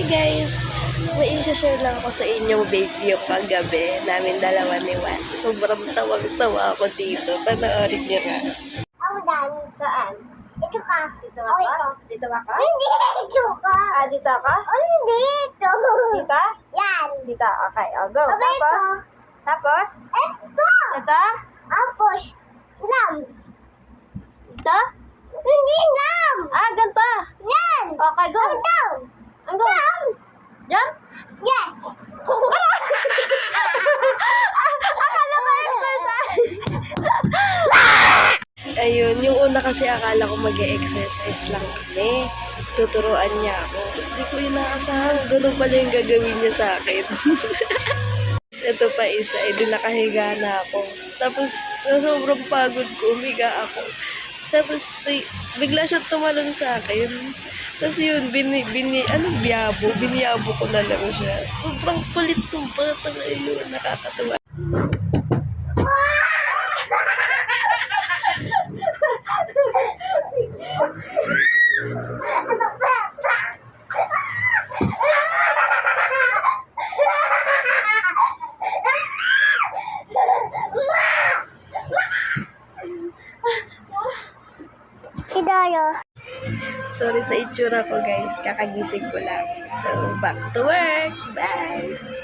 guys! May i-share lang ako sa inyong video kagabi namin dalawa ni Juan. Sobrang tawang-tawa ako dito. Panoorin niyo nga. Ako dan. Saan? Ito ka. Dito ba ka? Dito ba ka? Hindi, ito ka. Ah, dito ka? Hindi, ito. Dito? Yan. Dito. Okay, I'll go. Aba, ito. Tapos? Ito. Ito? Apos. Lam. Ito? Hindi lam. Ah, ganito. Yan. Okay, go. Ang down. Ang go. Lam. Jump? Yes. Akala ko exercise. Ayun, yung una kasi akala ko mag-e-exercise lang kami. Tuturuan niya ako. Tapos di ko inaasahan. Ganun pala yung gagawin niya sa akin. Ito pa isa, edi nakahiga na ako. Tapos, sobrang pagod ko, umiga ako. Tapos, bigla siya tumalon sa akin. Tapos yun, biniyabo ko na lang siya. Sobrang kulit kong bata ngayon, nakakatuwa. Hidayo. Sorry sa itsura ko guys, kakagising ko lang. So, back to work. Bye!